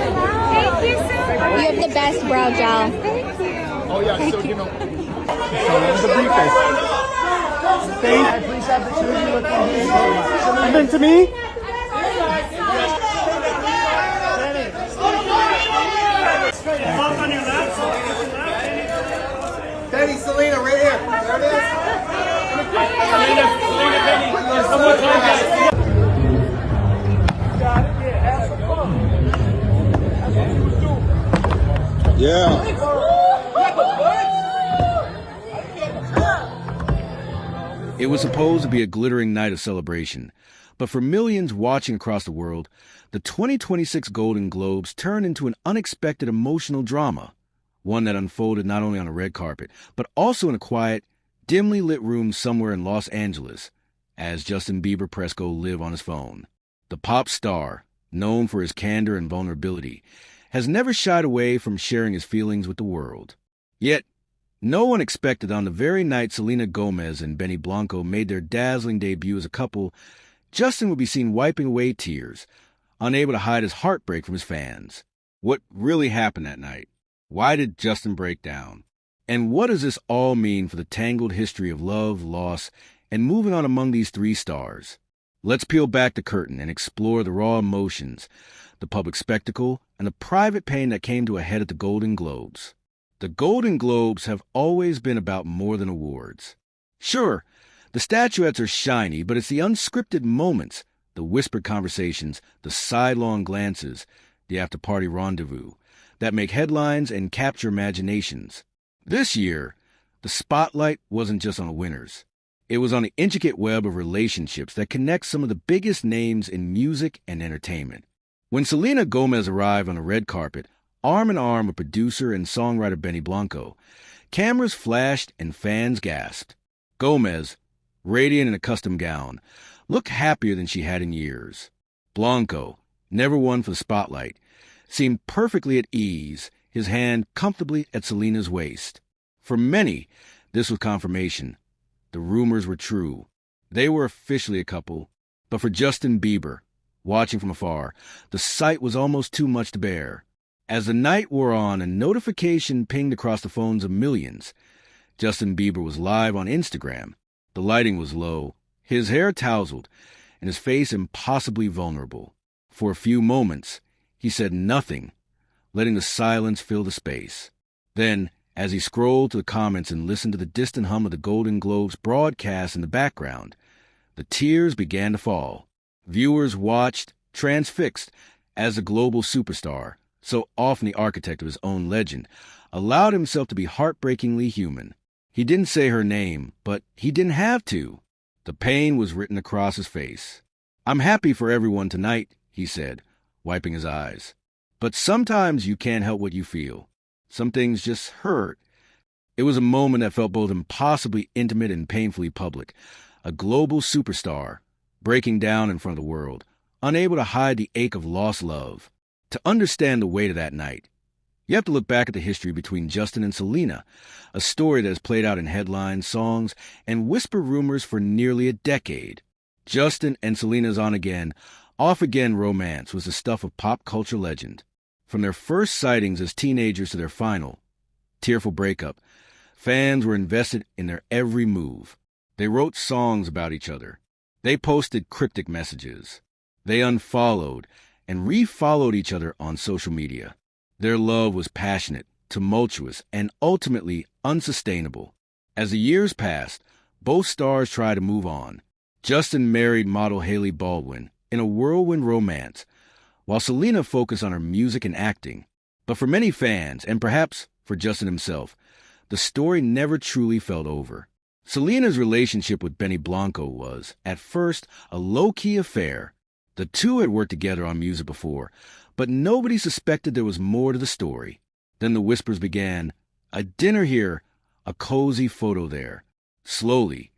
Thank you so much. You have the best brow gel. Thank you. Oh yeah, so you know. So the briefcase. Thank you. Please have the two of you look at me. And then to me. Benny, Selena, right here. There it is. Yeah. It was supposed to be a glittering night of celebration, but for millions watching across the world, the 2026 Golden Globes turned into an unexpected emotional drama, one that unfolded not only on a red carpet, but also in a quiet, dimly lit room somewhere in Los Angeles, as Justin Bieber pressed go live on his phone. The pop star, known for his candor and vulnerability, has never shied away from sharing his feelings with the world. Yet, no one expected on the very night Selena Gomez and Benny Blanco made their dazzling debut as a couple, Justin would be seen wiping away tears, unable to hide his heartbreak from his fans. What really happened that night? Why did Justin break down? And what does this all mean for the tangled history of love, loss, and moving on among these three stars? Let's peel back the curtain and explore the raw emotions, the public spectacle, and the private pain that came to a head at the Golden Globes. The Golden Globes have always been about more than awards. Sure, the statuettes are shiny, but it's the unscripted moments, the whispered conversations, the sidelong glances, the after-party rendezvous, that make headlines and capture imaginations. This year, the spotlight wasn't just on the winners. It was on the intricate web of relationships that connects some of the biggest names in music and entertainment. When Selena Gomez arrived on the red carpet, arm in arm with producer and songwriter Benny Blanco, cameras flashed and fans gasped. Gomez, radiant in a custom gown, looked happier than she had in years. Blanco, never one for the spotlight, seemed perfectly at ease, his hand comfortably at Selena's waist. For many, this was confirmation. The rumors were true. They were officially a couple. But for Justin Bieber, watching from afar, the sight was almost too much to bear. As the night wore on, a notification pinged across the phones of millions. Justin Bieber was live on Instagram. The lighting was low, his hair tousled, and his face impossibly vulnerable. For a few moments, he said nothing, letting the silence fill the space. Then, as he scrolled to the comments and listened to the distant hum of the Golden Globes broadcast in the background, the tears began to fall. Viewers watched, transfixed, as the global superstar, so often the architect of his own legend, allowed himself to be heartbreakingly human. He didn't say her name, but he didn't have to. The pain was written across his face. "I'm happy for everyone tonight," he said, wiping his eyes. "But sometimes you can't help what you feel. Some things just hurt." It was a moment that felt both impossibly intimate and painfully public. A global superstar, breaking down in front of the world, unable to hide the ache of lost love. To understand the weight of that night, you have to look back at the history between Justin and Selena, a story that has played out in headlines, songs, and whisper rumors for nearly a decade. Justin and Selena's on-again, off-again romance was the stuff of pop culture legend. From their first sightings as teenagers to their final, tearful breakup, fans were invested in their every move. They wrote songs about each other. They posted cryptic messages. They unfollowed and refollowed each other on social media. Their love was passionate, tumultuous, and ultimately unsustainable. As the years passed, both stars tried to move on. Justin married model Hailey Baldwin in a whirlwind romance, while Selena focused on her music and acting. But for many fans, and perhaps for Justin himself, the story never truly felt over. Selena's relationship with Benny Blanco was, at first, a low-key affair. The two had worked together on music before, but nobody suspected there was more to the story. Then the whispers began, a dinner here, a cozy photo there. Slowly,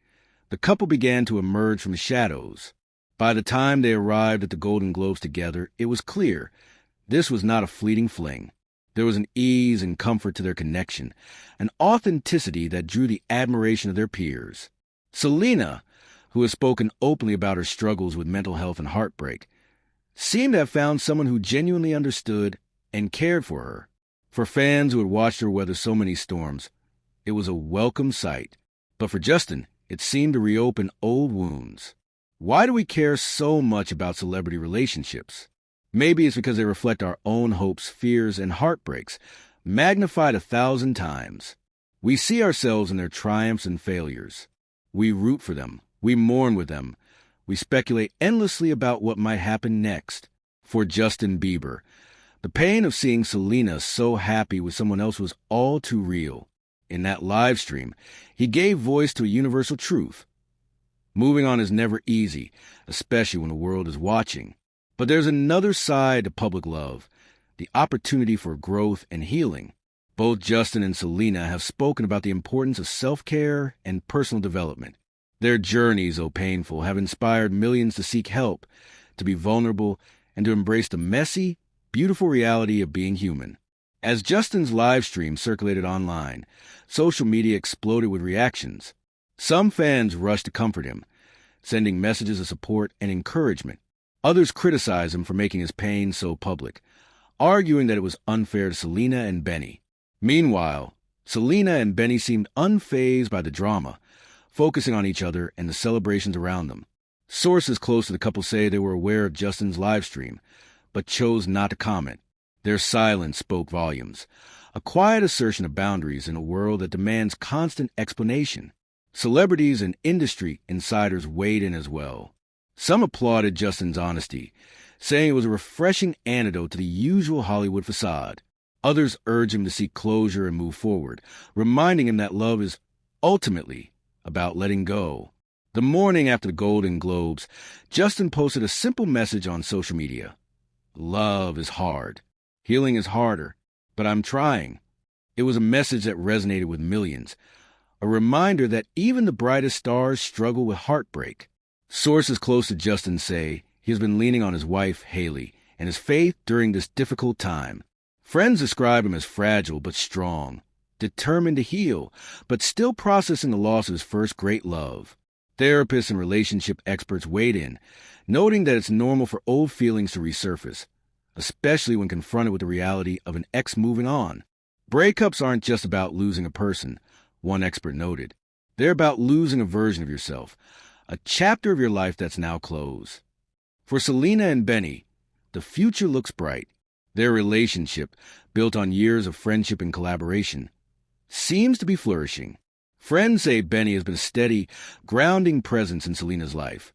the couple began to emerge from the shadows. By the time they arrived at the Golden Globes together, it was clear this was not a fleeting fling. There was an ease and comfort to their connection, an authenticity that drew the admiration of their peers. Selena, who has spoken openly about her struggles with mental health and heartbreak, seemed to have found someone who genuinely understood and cared for her. For fans who had watched her weather so many storms, it was a welcome sight. But for Justin, it seemed to reopen old wounds. Why do we care so much about celebrity relationships? Maybe it's because they reflect our own hopes, fears, and heartbreaks, magnified 1,000 times. We see ourselves in their triumphs and failures. We root for them. We mourn with them. We speculate endlessly about what might happen next. For Justin Bieber, the pain of seeing Selena so happy with someone else was all too real. In that live stream, he gave voice to a universal truth. Moving on is never easy, especially when the world is watching. But there's another side to public love, the opportunity for growth and healing. Both Justin and Selena have spoken about the importance of self-care and personal development. Their journeys, though painful, have inspired millions to seek help, to be vulnerable, and to embrace the messy, beautiful reality of being human. As Justin's live stream circulated online, social media exploded with reactions. Some fans rushed to comfort him, sending messages of support and encouragement. Others criticized him for making his pain so public, arguing that it was unfair to Selena and Benny. Meanwhile, Selena and Benny seemed unfazed by the drama, focusing on each other and the celebrations around them. Sources close to the couple say they were aware of Justin's live stream, but chose not to comment. Their silence spoke volumes, a quiet assertion of boundaries in a world that demands constant explanation. Celebrities and industry insiders weighed in as well. Some applauded Justin's honesty, saying it was a refreshing antidote to the usual Hollywood facade. Others urged him to seek closure and move forward, reminding him that love is ultimately about letting go. The morning after the Golden Globes, Justin posted a simple message on social media. Love is hard. Healing is harder, but I'm trying. It was a message that resonated with millions, a reminder that even the brightest stars struggle with heartbreak. Sources close to Justin say he has been leaning on his wife, Haley, and his faith during this difficult time. Friends describe him as fragile but strong, determined to heal, but still processing the loss of his first great love. Therapists and relationship experts weighed in, noting that it's normal for old feelings to resurface, especially when confronted with the reality of an ex moving on. Breakups aren't just about losing a person, one expert noted. They're about losing a version of yourself, a chapter of your life that's now closed. For Selena and Benny, the future looks bright. Their relationship, built on years of friendship and collaboration, seems to be flourishing. Friends say Benny has been a steady, grounding presence in Selena's life,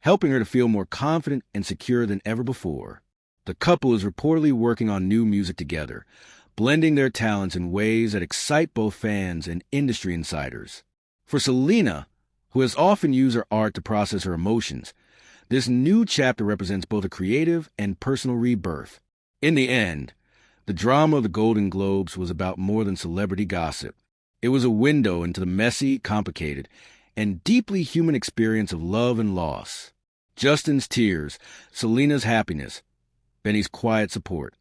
helping her to feel more confident and secure than ever before. The couple is reportedly working on new music together, blending their talents in ways that excite both fans and industry insiders. For Selena, who has often used her art to process her emotions, this new chapter represents both a creative and personal rebirth. In the end, the drama of the Golden Globes was about more than celebrity gossip. It was a window into the messy, complicated, and deeply human experience of love and loss. Justin's tears, Selena's happiness, Benny's quiet support.